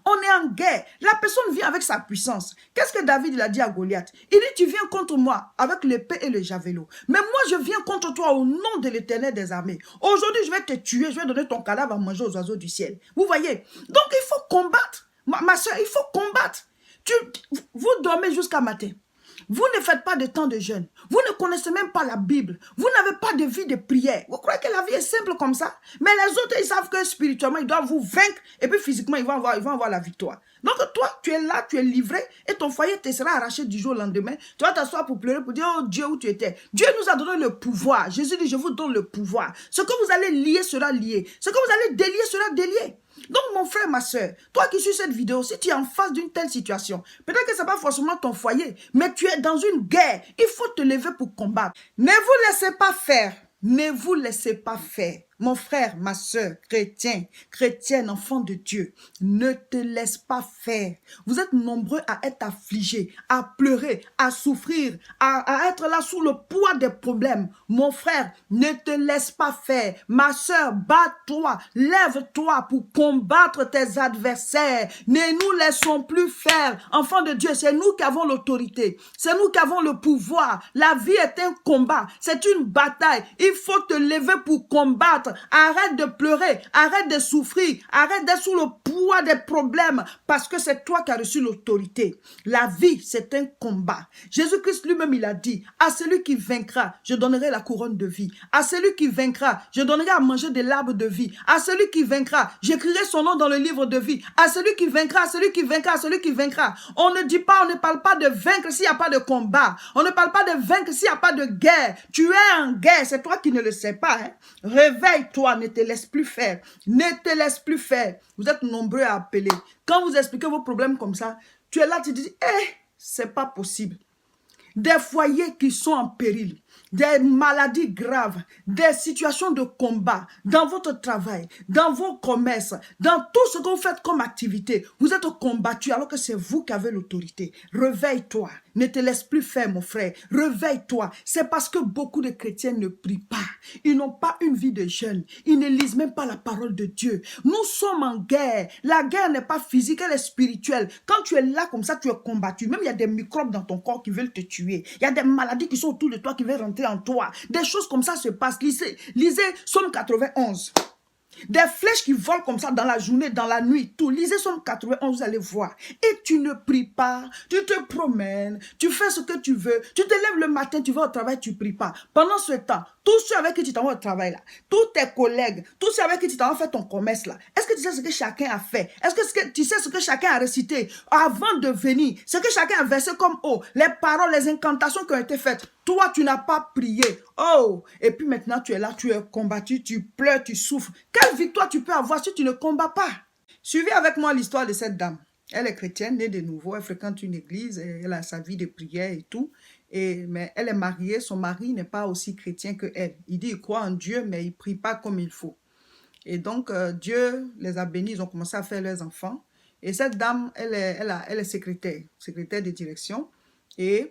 On est en guerre. La personne vient avec sa puissance. Qu'est-ce que David il a dit à Goliath? Il dit, tu viens contre moi avec l'épée et le javelot. Mais moi, je viens contre toi au nom de l'Éternel des armées. Aujourd'hui, je vais te tuer. Je vais donner ton cadavre à manger aux oiseaux du ciel. Vous voyez? Donc, il faut combattre. Ma soeur, il faut combattre. Vous dormez jusqu'à matin. Vous ne faites pas de temps de jeûne. Vous ne connaissez même pas la Bible. Vous n'avez pas de vie de prière. Vous croyez que la vie est simple comme ça? Mais les autres, ils savent que spirituellement, ils doivent vous vaincre. Et puis physiquement, ils vont avoir la victoire. Donc toi, tu es là, tu es livré. Et ton foyer te sera arraché du jour au lendemain. Tu vas t'asseoir pour pleurer, pour dire, oh Dieu, où tu étais? Dieu nous a donné le pouvoir. Jésus dit, je vous donne le pouvoir. Ce que vous allez lier sera lié. Ce que vous allez délier sera délié. Donc, mon frère, ma soeur, toi qui suis cette vidéo, si tu es en face d'une telle situation, peut-être que ce n'est pas forcément ton foyer, mais tu es dans une guerre, il faut te lever pour combattre. Ne vous laissez pas faire. Ne vous laissez pas faire. Mon frère, ma soeur, chrétien, chrétienne, enfant de Dieu, ne te laisse pas faire. Vous êtes nombreux à être affligés, à pleurer, à souffrir, à être là sous le poids des problèmes. Mon frère, ne te laisse pas faire. Ma soeur, bats-toi, lève-toi pour combattre tes adversaires. Ne nous laissons plus faire. Enfant de Dieu, c'est nous qui avons l'autorité. C'est nous qui avons le pouvoir. La vie est un combat. C'est une bataille. Il faut te lever pour combattre. Arrête de pleurer, arrête de souffrir, arrête d'être sous le poids des problèmes parce que c'est toi qui as reçu l'autorité. La vie, c'est un combat. Jésus-Christ lui-même, il a dit, à celui qui vaincra, je donnerai la couronne de vie. À celui qui vaincra, je donnerai à manger de l'arbre de vie. À celui qui vaincra, j'écrirai son nom dans le livre de vie. À celui qui vaincra, à celui qui vaincra, à celui qui vaincra. On ne parle pas de vaincre s'il n'y a pas de combat. On ne parle pas de vaincre s'il n'y a pas de guerre. Tu es en guerre, c'est toi qui ne le sais pas. Hein? Réveille-toi, ne te laisse plus faire. Ne te laisse plus faire. Vous êtes nombreux à appeler. Quand vous expliquez vos problèmes comme ça, tu es là, tu dis, c'est pas possible. Des foyers qui sont en péril, des maladies graves, des situations de combat dans votre travail, dans vos commerces, dans tout ce que vous faites comme activité. Vous êtes combattu alors que c'est vous qui avez l'autorité. Réveille-toi. Ne te laisse plus faire, mon frère. Réveille-toi. C'est parce que beaucoup de chrétiens ne prient pas. Ils n'ont pas une vie de jeûne. Ils ne lisent même pas la parole de Dieu. Nous sommes en guerre. La guerre n'est pas physique, elle est spirituelle. Quand tu es là comme ça, tu es combattu. Même il y a des microbes dans ton corps qui veulent te tuer. Il y a des maladies qui sont autour de toi qui veulent rentrer en toi. Des choses comme ça se passent. Lisez Somme 91. Des flèches qui volent comme ça dans la journée, dans la nuit, tout. Lisez Somme 91, vous allez voir. Et tu ne pries pas, tu te promènes, tu fais ce que tu veux, tu te lèves le matin, tu vas au travail, tu ne pries pas. Pendant ce temps, tous ceux avec qui tu t'en vas au travail là, tous tes collègues, tous ceux avec qui tu t'en vas faire ton commerce là, est-ce que tu sais ce que chacun a fait? Est-ce que tu sais ce que chacun a récité avant de venir? Ce que chacun a versé comme eau, les paroles, les incantations qui ont été faites. Toi, tu n'as pas prié. Oh! Et puis maintenant, tu es là, tu es combattu, tu pleures, tu souffres. Quelle victoire tu peux avoir si tu ne combats pas? Suivez avec moi l'histoire de cette dame. Elle est chrétienne, née de nouveau, elle fréquente une église, elle a sa vie de prière et tout. Mais elle est mariée, son mari n'est pas aussi chrétien que elle. Il dit qu'il croit en Dieu, mais il ne prie pas comme il faut. Et donc, Dieu les a bénis, ils ont commencé à faire leurs enfants. Et cette dame, elle est secrétaire de direction. Et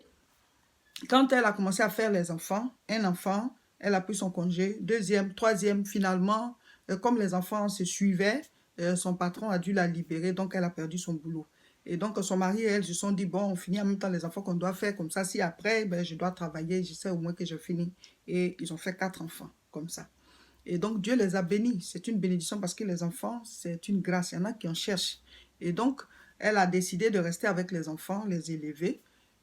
quand elle a commencé à faire les enfants, un enfant, elle a pris son congé, deuxième, troisième, finalement, comme les enfants se suivaient, son patron a dû la libérer, donc elle a perdu son boulot. Et donc son mari et elle se sont dit, bon, on finit en même temps les enfants qu'on doit faire, comme ça, si après, ben, je dois travailler, je sais au moins que je finis. Et ils ont fait 4 enfants, comme ça. Et donc Dieu les a bénis, c'est une bénédiction parce que les enfants, c'est une grâce, il y en a qui en cherchent. Et donc, elle a décidé de rester avec les enfants, les élever.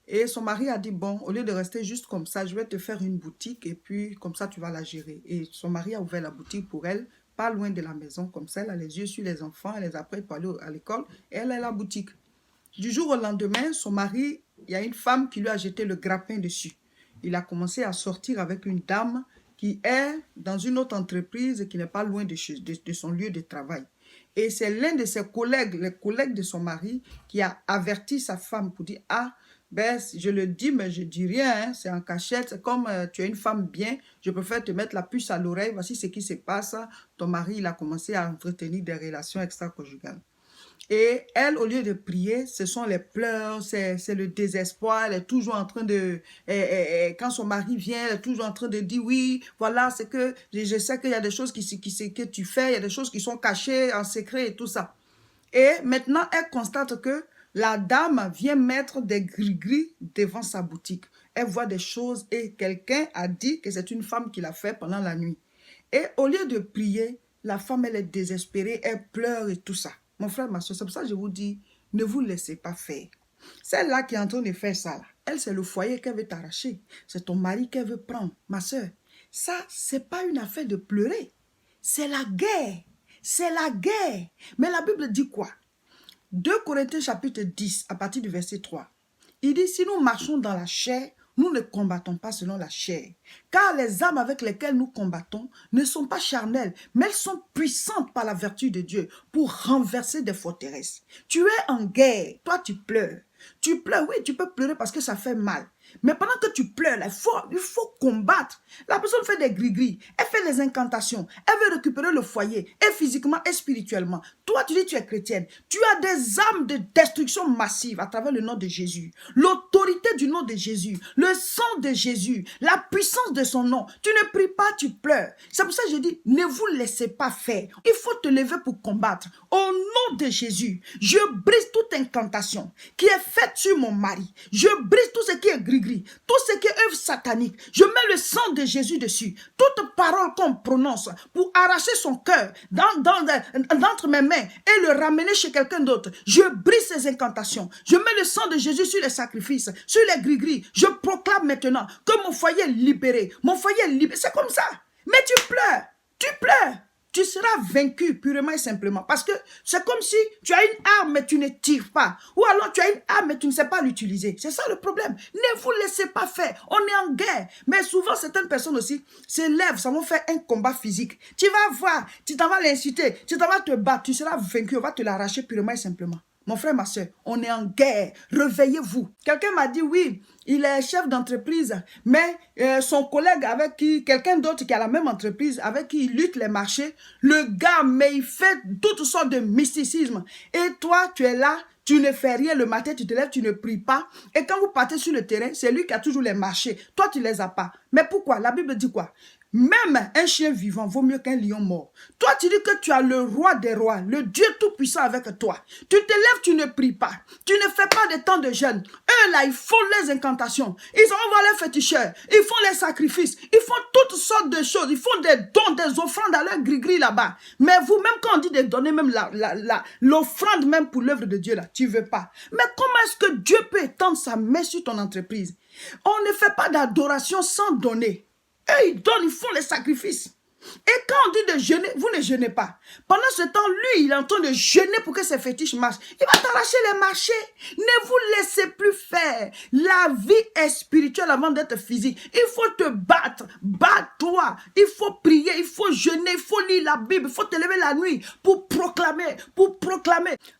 Et son mari a dit, bon, au lieu de rester juste comme ça, je vais te faire une boutique et puis comme ça, tu vas la gérer. Et son mari a ouvert la boutique pour elle, pas loin de la maison, comme ça, elle a les yeux sur les enfants, elle les a pris pour aller à l'école et elle a la boutique. Du jour au lendemain, son mari, il y a une femme qui lui a jeté le grappin dessus. Il a commencé à sortir avec une dame qui est dans une autre entreprise qui n'est pas loin de son lieu de travail. Et c'est l'un de ses collègues, les collègues de son mari, qui a averti sa femme pour dire, ah, ben, je le dis, mais je ne dis rien, hein, c'est en cachette. C'est comme tu es une femme bien, je préfère te mettre la puce à l'oreille. Voici ce qui se passe. Ton mari, il a commencé à entretenir des relations extra-conjugales. Et elle, au lieu de prier, ce sont les pleurs, c'est le désespoir. Elle est toujours en train de... quand son mari vient, elle est toujours en train de dire, oui, voilà, c'est que je sais qu'il y a des choses que tu fais, il y a des choses qui sont cachées en secret et tout ça. Et maintenant, elle constate que la dame vient mettre des gris-gris devant sa boutique. Elle voit des choses et quelqu'un a dit que c'est une femme qui l'a fait pendant la nuit. Et au lieu de prier, la femme, elle est désespérée, elle pleure et tout ça. Mon frère, ma soeur, c'est pour ça que je vous dis, ne vous laissez pas faire. Celle-là qui est en train de faire ça, là, elle, c'est le foyer qu'elle veut t'arracher. C'est ton mari qu'elle veut prendre. Ma soeur, ça, c'est pas une affaire de pleurer. C'est la guerre. C'est la guerre. Mais la Bible dit quoi? 2 Corinthiens chapitre 10, à partir du verset 3. Il dit, si nous marchons dans la chair, nous ne combattons pas selon la chair. Car les armes avec lesquelles nous combattons ne sont pas charnelles, mais elles sont puissantes par la vertu de Dieu pour renverser des forteresses. Tu es en guerre, toi tu pleures. Tu pleures, oui, tu peux pleurer parce que ça fait mal. Mais pendant que tu pleures, là, il faut combattre. La personne fait des gris-gris, elle fait des incantations, elle veut récupérer le foyer, et physiquement et spirituellement. Toi, tu dis tu es chrétienne. Tu as des armes de destruction massive à travers le nom de Jésus. L'autorité du nom de Jésus, le sang de Jésus, la puissance de son nom. Tu ne pries pas, tu pleures. C'est pour ça que je dis, ne vous laissez pas faire. Il faut te lever pour combattre. Au nom de Jésus, je brise toute incantation qui est faite sur mon mari. Je brise tout ce qui est gris-gris, tout ce qui est œuvre satanique. Je mets le sang de Jésus dessus. Toute parole qu'on prononce pour arracher son cœur d'entre mes mains et le ramener chez quelqu'un d'autre. Je brise ces incantations. Je mets le sang de Jésus sur les sacrifices, sur les gris-gris. Je proclame maintenant que mon foyer est libéré. Mon foyer est libéré. C'est comme ça. Mais tu pleures. Tu pleures. Tu seras vaincu purement et simplement. Parce que c'est comme si tu as une arme mais tu ne tires pas. Ou alors tu as une arme mais tu ne sais pas l'utiliser. C'est ça le problème. Ne vous laissez pas faire. On est en guerre. Mais souvent certaines personnes aussi se lèvent, ça va faire un combat physique. Tu vas voir, tu t'en vas l'inciter, tu t'en vas te battre, tu seras vaincu, on va te l'arracher purement et simplement. Mon frère, ma soeur, on est en guerre. Réveillez-vous. Quelqu'un m'a dit, oui, il est chef d'entreprise, mais son collègue avec qui, quelqu'un d'autre qui a la même entreprise, avec qui il lutte les marchés, le gars, mais il fait toutes sortes de mysticisme. Et toi, tu es là, tu ne fais rien le matin, tu te lèves, tu ne pries pas. Et quand vous partez sur le terrain, c'est lui qui a toujours les marchés. Toi, tu ne les as pas. Mais pourquoi? La Bible dit quoi? Même un chien vivant vaut mieux qu'un lion mort. Toi, tu dis que tu as le roi des rois, le Dieu tout-puissant avec toi. Tu te lèves, tu ne pries pas. Tu ne fais pas de temps de jeûne. Eux, là, ils font les incantations. Ils envoient les féticheurs. Ils font les sacrifices. Ils font toutes sortes de choses. Ils font des dons, des offrandes à leur gris-gris là-bas. Mais vous, même quand on dit de donner même l'offrande même pour l'œuvre de Dieu, là, tu ne veux pas. Mais comment est-ce que Dieu peut étendre sa main sur ton entreprise? On ne fait pas d'adoration sans donner. Eux, ils donnent, ils font les sacrifices. Et quand on dit de jeûner, vous ne jeûnez pas. Pendant ce temps, lui, il est en train de jeûner pour que ses fétiches marchent. Il va t'arracher les marchés. Ne vous laissez plus faire. La vie est spirituelle avant d'être physique. Il faut te battre. Bats-toi. Il faut prier, il faut jeûner, il faut lire la Bible, il faut te lever la nuit pour proclamer,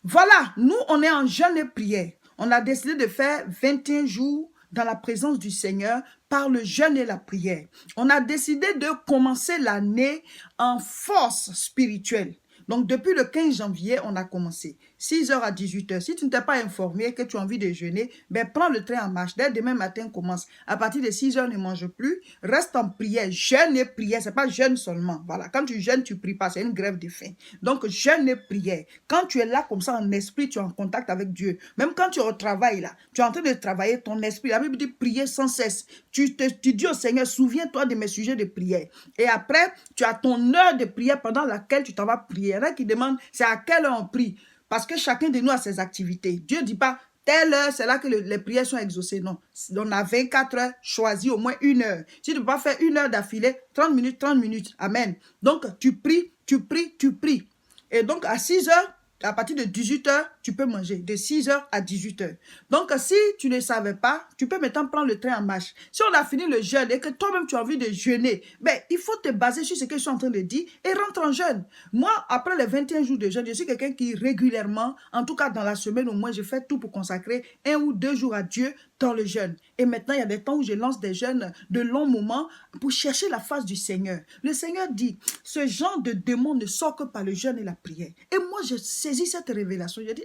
Voilà, nous, on est en jeûne et prière. On a décidé de faire 21 jours dans la présence du Seigneur par le jeûne et la prière. On a décidé de commencer l'année en force spirituelle. Donc, depuis le 15 janvier, on a commencé. 6h à 18h. Si tu ne t'es pas informé, que tu as envie de jeûner, ben prends le train en marche. Dès demain matin, commence. À partir de 6h, ne mange plus. Reste en prière. Jeûne et prière. Ce n'est pas jeûne seulement. Voilà. Quand tu jeûnes, tu ne pries pas. C'est une grève de faim. Donc, jeûne et prière. Quand tu es là comme ça en esprit, tu es en contact avec Dieu. Même quand tu es au travail, là, tu es en train de travailler ton esprit. La Bible dit prier sans cesse. Tu dis au Seigneur, souviens-toi de mes sujets de prière. Et après, tu as ton heure de prière pendant laquelle tu t'en vas prier. Il y en a qui demandent, c'est à quelle heure on prie? Parce que chacun de nous a ses activités. Dieu ne dit pas, telle heure, c'est là que les prières sont exaucées. Non, on a 24 heures, choisis au moins une heure. Si tu ne peux pas faire une heure d'affilée, 30 minutes, 30 minutes. Amen. Donc, tu pries, tu pries, tu pries. Et donc, à 6 heures, à partir de 18h, tu peux manger. De 6h à 18h. Donc, si tu ne savais pas, tu peux maintenant prendre le train en marche. Si on a fini le jeûne et que toi-même tu as envie de jeûner, ben, il faut te baser sur ce que je suis en train de dire et rentre en jeûne. Moi, après les 21 jours de jeûne, je suis quelqu'un qui régulièrement, en tout cas dans la semaine au moins, je fais tout pour consacrer 1 ou 2 jours à Dieu dans le jeûne. Et maintenant, il y a des temps où je lance des jeûnes de longs moments pour chercher la face du Seigneur. Le Seigneur dit, ce genre de démon ne sort que par le jeûne et la prière. Et moi, je saisis cette révélation. Je dis,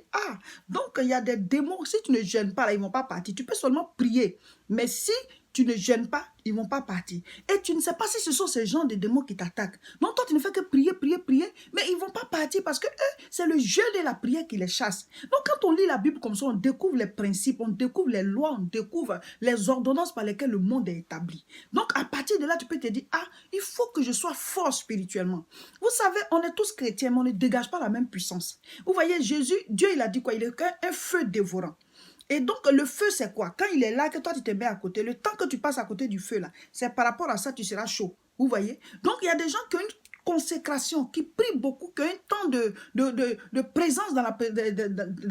donc il y a des démons, si tu ne jeûnes pas, là, ils ne vont pas partir. Tu peux seulement prier. Mais si tu ne jeûnes pas, ils ne vont pas partir. Et tu ne sais pas si ce sont ces gens de démons qui t'attaquent. Donc toi, tu ne fais que prier, prier, prier, mais ils ne vont pas partir parce que eux, c'est le jeûne et la prière qui les chasse. Donc quand on lit la Bible comme ça, on découvre les principes, on découvre les lois, on découvre les ordonnances par lesquelles le monde est établi. Donc à partir de là, tu peux te dire, ah, il faut que je sois fort spirituellement. Vous savez, on est tous chrétiens, mais on ne dégage pas la même puissance. Vous voyez, Jésus, Dieu, il a dit quoi? Il est un feu dévorant. Et donc, le feu, c'est quoi? Quand il est là, que toi, tu te mets à côté, le temps que tu passes à côté du feu, là, c'est par rapport à ça, tu seras chaud. Vous voyez? Donc, il y a des gens qui ont une consécration, qui prient beaucoup, qui ont un temps de présence dans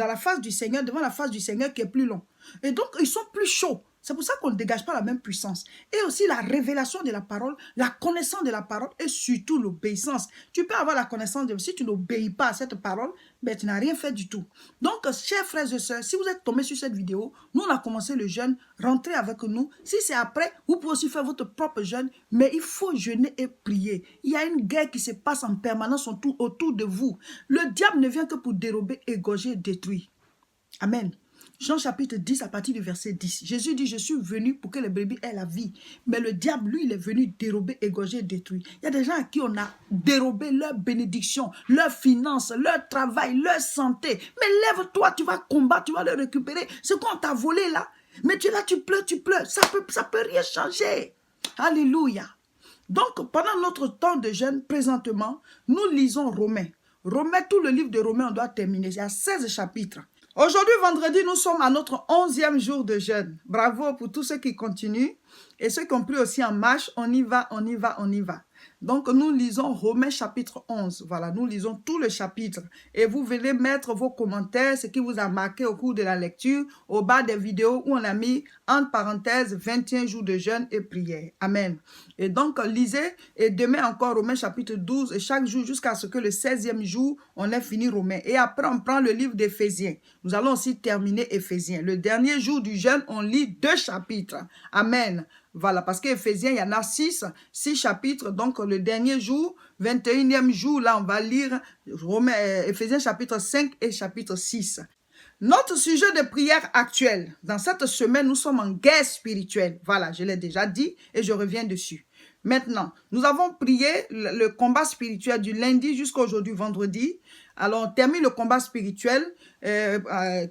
la face du Seigneur, devant la face du Seigneur qui est plus long. Et donc, ils sont plus chauds. C'est pour ça qu'on ne dégage pas la même puissance. Et aussi la révélation de la parole, la connaissance de la parole et surtout l'obéissance. Tu peux avoir la connaissance, si tu n'obéis pas à cette parole, ben, tu n'as rien fait du tout. Donc, chers frères et sœurs, si vous êtes tombés sur cette vidéo, nous on a commencé le jeûne, rentrez avec nous. Si c'est après, vous pouvez aussi faire votre propre jeûne, mais il faut jeûner et prier. Il y a une guerre qui se passe en permanence autour de vous. Le diable ne vient que pour dérober, égorger, détruire. Amen. Jean chapitre 10 à partir du verset 10. Jésus dit, je suis venu pour que les brebis aient la vie. Mais le diable, lui, il est venu dérober, égorger, détruire. Il y a des gens à qui on a dérobé leur bénédiction, leurs finances, leur travail, leur santé. Mais lève-toi, tu vas combattre, tu vas le récupérer. Ce qu'on t'a volé là. Mais tu es là, tu pleures, tu pleures. Ça peut rien changer. Alléluia. Donc, pendant notre temps de jeûne, présentement, nous lisons Romains. Romains, tout le livre de Romains, on doit terminer. Il y a 16 chapitres. Aujourd'hui, vendredi, nous sommes à notre 11e jour de jeûne. Bravo pour tous ceux qui continuent et ceux qui ont pris aussi en marche. On y va, on y va, on y va. Donc, nous lisons Romains chapitre 11. Voilà, nous lisons tout le chapitre. Et vous venez mettre vos commentaires, ce qui vous a marqué au cours de la lecture, au bas des vidéos où on a mis, entre parenthèses, 21 jours de jeûne et prière. Amen. Et donc, lisez, et demain encore Romains chapitre 12, et chaque jour jusqu'à ce que le 16e jour, on ait fini Romains. Et après, on prend le livre d'Éphésiens. Nous allons aussi terminer Éphésiens. Le dernier jour du jeûne, on lit 2 chapitres. Amen. Voilà, parce qu'Éphésiens, il y en a 6 chapitres. Donc, le dernier jour, 21e jour, là, on va lire Éphésiens chapitre 5 et chapitre 6. Notre sujet de prière actuel, dans cette semaine, nous sommes en guerre spirituelle. Voilà, je l'ai déjà dit et je reviens dessus. Maintenant, nous avons prié le combat spirituel du lundi jusqu'à aujourd'hui, vendredi. Alors, on termine le combat spirituel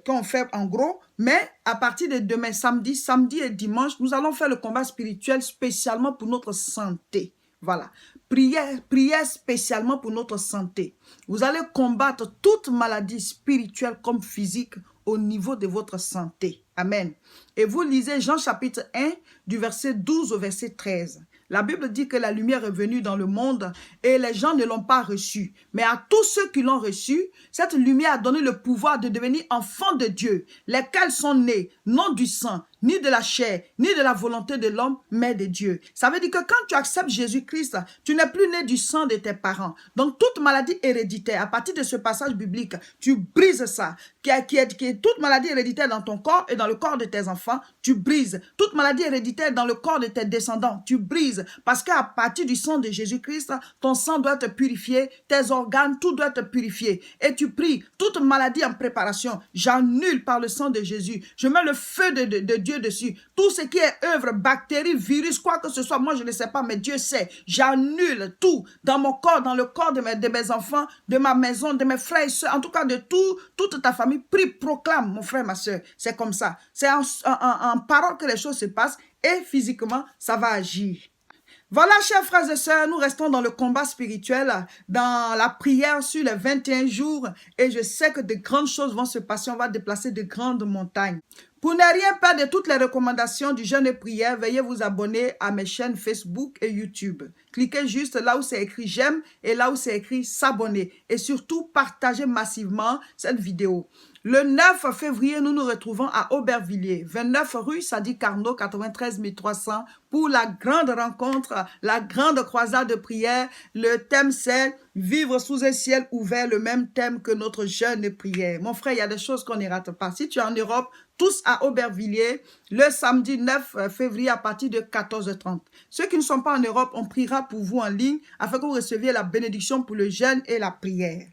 qu'on fait en gros. Mais à partir de demain, samedi et dimanche, nous allons faire le combat spirituel spécialement pour notre santé. Voilà. Prière spécialement pour notre santé. Vous allez combattre toute maladie spirituelle comme physique au niveau de votre santé. Amen. Et vous lisez Jean chapitre 1 du verset 12 au verset 13. La Bible dit que la lumière est venue dans le monde et les gens ne l'ont pas reçue. Mais à tous ceux qui l'ont reçue, cette lumière a donné le pouvoir de devenir enfants de Dieu, lesquels sont nés, non du sang, ni de la chair, ni de la volonté de l'homme, mais de Dieu. Ça veut dire que quand tu acceptes Jésus-Christ, tu n'es plus né du sang de tes parents. Donc toute maladie héréditaire, à partir de ce passage biblique, tu brises ça. Toute maladie héréditaire dans ton corps et dans le corps de tes enfants, tu brises. Toute maladie héréditaire dans le corps de tes descendants, tu brises. Parce qu'à partir du sang de Jésus-Christ, ton sang doit être purifié, tes organes, tout doit être purifié. Et tu pries, toute maladie en préparation, j'annule par le sang de Jésus. Je mets le feu de Dieu dessus. Tout ce qui est œuvre, bactéries, virus, quoi que ce soit, moi je ne sais pas, mais Dieu sait. J'annule tout dans mon corps, dans le corps de mes enfants, de ma maison, de mes frères et soeurs, en tout cas de toute ta famille. Prie, proclame, mon frère, ma soeur. C'est comme ça. C'est en parole que les choses se passent et physiquement, ça va agir. Voilà, chers frères et sœurs, nous restons dans le combat spirituel, dans la prière sur les 21 jours et je sais que de grandes choses vont se passer, on va déplacer de grandes montagnes. Pour ne rien perdre de toutes les recommandations du jeûne et prière, veuillez vous abonner à mes chaînes Facebook et YouTube. Cliquez juste là où c'est écrit j'aime et là où c'est écrit s'abonner. Et surtout, partagez massivement cette vidéo. Le 9 février, nous nous retrouvons à Aubervilliers, 29 rue Sadi Carnot, 93 300, pour la grande rencontre, la grande croisade de prière. Le thème c'est vivre sous un ciel ouvert, le même thème que notre jeûne et prière. Mon frère, il y a des choses qu'on ne rate pas. Si tu es en Europe, tous à Aubervilliers, le samedi 9 février à partir de 14h30. Ceux qui ne sont pas en Europe, on priera pour vous en ligne afin que vous receviez la bénédiction pour le jeûne et la prière.